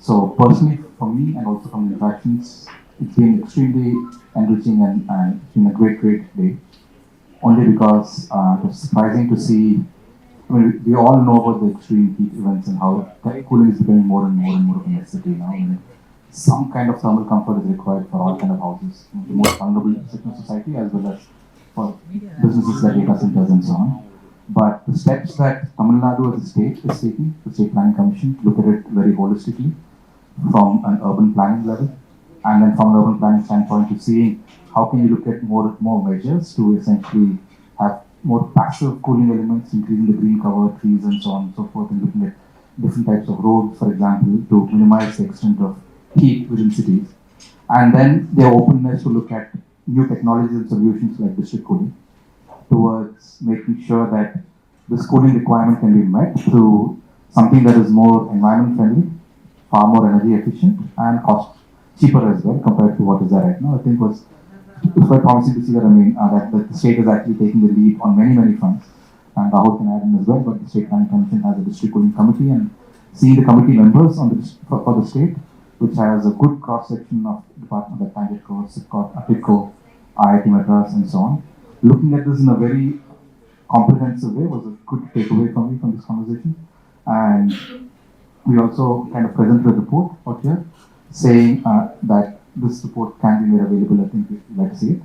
So personally, for me and also from the interactions, it's been extremely enriching and it's been a great day. Only because it was surprising to see. I mean, we all know about the extreme heat events and how cooling is becoming more and more of a necessity now. I mean, some kind of thermal comfort is required for all kind of houses, the most vulnerable section of society as well as for businesses like data centers and so on. But the steps that Tamil Nadu as a state is taking, the State Planning Commission, look at it very holistically from an urban planning level, and then from an urban planning standpoint to seeing how can you look at more measures to essentially have more passive cooling elements, increasing the green cover, trees and so on and so forth, and looking at different types of roads, for example, to minimize the extent of heat within cities. And then their openness to look at new technologies and solutions like district cooling towards making sure that this cooling requirement can be met through something that is more environment friendly, far more energy efficient, and cost cheaper as well compared to what is there right now. I think it's quite promising to see that. I mean, that the state is actually taking the lead on many fronts, and Rahul can add in as well. But the State Planning Commission has a district cooling committee, and seeing the committee members on for the state, which has a good cross section of departments like Tanjore, SIPCOT, APICO, IIT Madras, and so on. Looking at this in a very comprehensive way was a good takeaway for me from this conversation. And we also kind of presented a report out here saying that this report can be made available. I think we'd like to see it.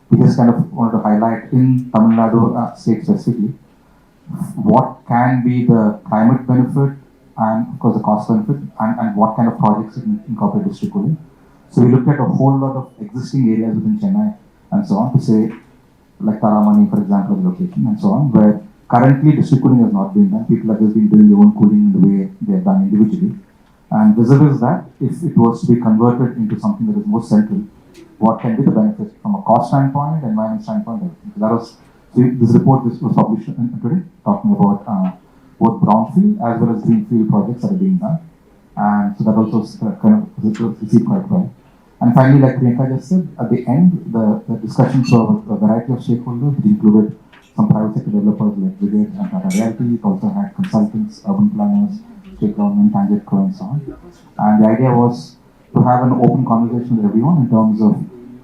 We just kind of wanted to highlight in Tamil Nadu state specifically what can be the climate benefit and of course the cost benefit and what kind of projects it incorporate district cooling. So we looked at a whole lot of existing areas within Chennai and so on to say, like Taramani, for example, the location and so on, where currently district cooling has not been done. People have just been doing their own cooling in the way they have done individually. And vis-a-vis that, if it was to be converted into something that is more central, what can be the benefits from a cost standpoint, environment standpoint, everything. So that was, so this report was published today, talking about both brownfield as well as greenfield projects that are being done. And so that also kind of received quite well. And finally, like Priyanka just said, at the end, the discussions of a variety of stakeholders, which included some private sector developers like Brigade and Tata Realty. It also had consultants, urban planners, state government, Tanjore, and so on. And the idea was to have an open conversation with everyone in terms of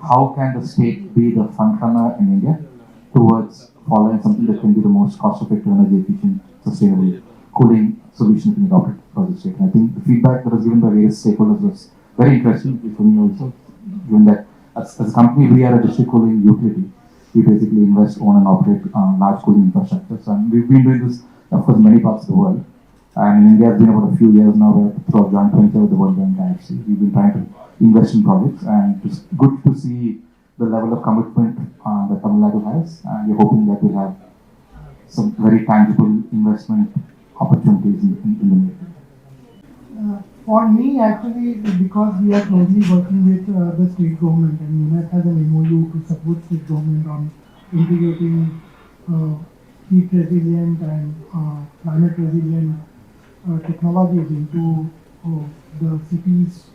how can the state be the front runner in India towards following something that can be the most cost-effective, energy efficient, sustainable cooling solution that can be adopted for the state. And I think the feedback that was given by various stakeholders was very interesting for me also, given that as a company we are a district cooling utility. We basically invest, own and operate large cooling infrastructure. So, and we've been doing this, of course, in many parts of the world. And in India, it's been about a few years now where through a joint venture with the World Bank and IFC, we've been trying to invest in projects, and it's good to see the level of commitment that Tamil Nadu has, and we're hoping that we'll have some very tangible investment opportunities in the near future. For me, actually, because we are closely working with the state government, and UNEP has an MOU to support state government on integrating heat resilient and climate resilient technologies into the city's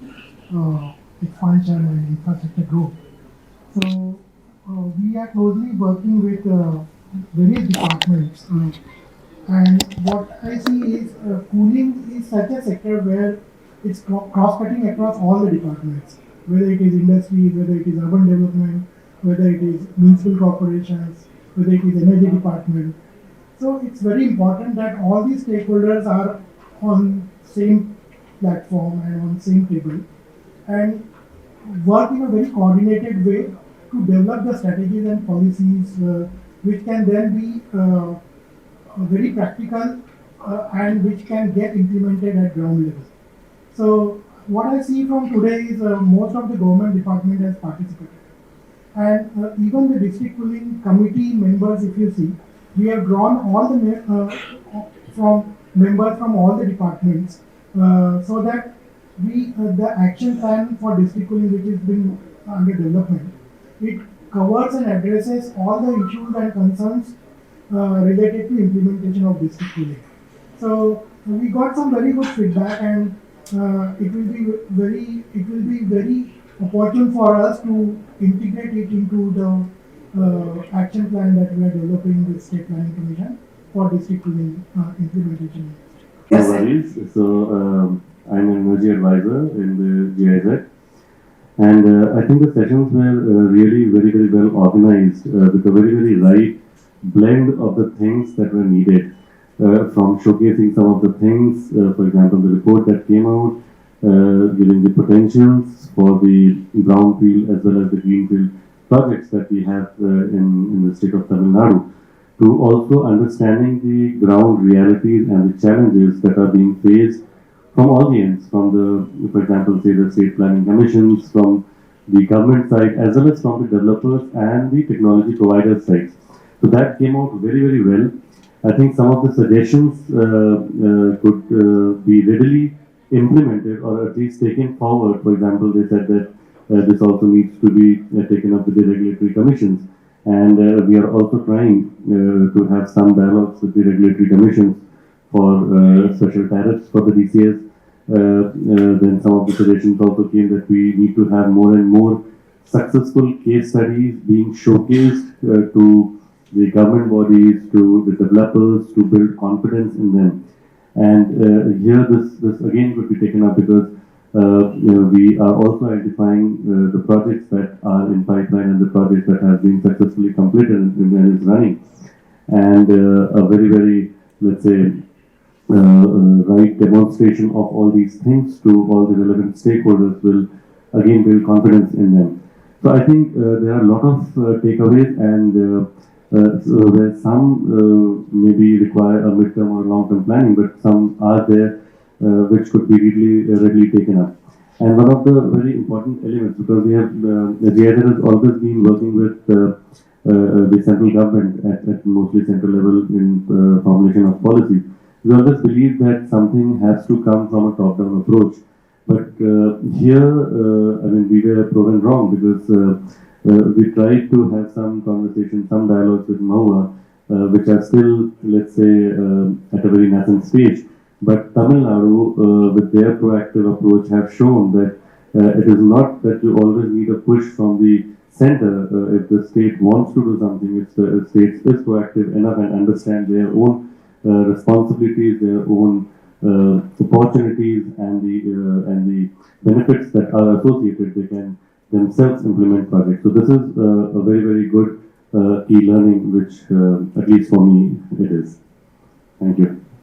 expansion and infrastructure growth. So we are closely working with various departments. And what I see is cooling is such a sector where it's cross-cutting across all the departments, whether it is industry, whether it is urban development, whether it is municipal corporations, whether it is energy department. So it's very important that all these stakeholders are on same platform and on same table and work in a very coordinated way to develop the strategies and policies which can then be very practical and which can get implemented at ground level. So what I see from today is most of the government department has participated. And even the district cooling committee members, if you see, we have drawn all the from members from all the departments so that the action plan for district cooling, which is being under development, it covers and addresses all the issues and concerns related to implementation of district cooling. So we got some very good feedback, and it will be very opportune for us to integrate it into the action plan that we are developing with State Planning Commission for district cooling implementation. No worries. So I'm in Energy Advisor in the GIZ. And I think the sessions were really very well organized with a very right blend of the things that were needed. From showcasing some of the things, for example, the report that came out, giving the potentials for the brownfield as well as the greenfield projects that we have in the state of Tamil Nadu, to also understanding the ground realities and the challenges that are being faced from all the ends, from the, for example, say the state planning commissions, from the government side, as well as from the developers and the technology providers side. So that came out very well. I think some of the suggestions could be readily implemented or at least taken forward. For example, they said that this also needs to be taken up with the regulatory commissions. And we are also trying to have some dialogues with the regulatory commissions for special tariffs for the DCS. Then some of the suggestions also came that we need to have more and more successful case studies being showcased to the government bodies, to the developers, to build confidence in them. And here this again could be taken up because we are also identifying the projects that are in pipeline and the projects that have been successfully completed and is running. And a very, let's say, right demonstration of all these things to all the relevant stakeholders will again build confidence in them. So I think there are a lot of takeaways, and so where some maybe require a midterm or long-term planning, but some are there which could be readily taken up. And one of the very important elements, because we have the GIZ has always been working with the central government at mostly central level in formulation of policy. We always believe that something has to come from a top-down approach. But here, I mean, we were proven wrong because we tried to have some conversation, some dialogues with MOA, which are still, let's say, at a very nascent stage. But Tamil Nadu, with their proactive approach, have shown that it is not that you always need a push from the center. If the state wants to do something, if the state is proactive enough and understand their own responsibilities, their own opportunities, and the benefits that are associated, they can themselves implement projects. So this is a very good key learning, which at least for me it is. Thank you.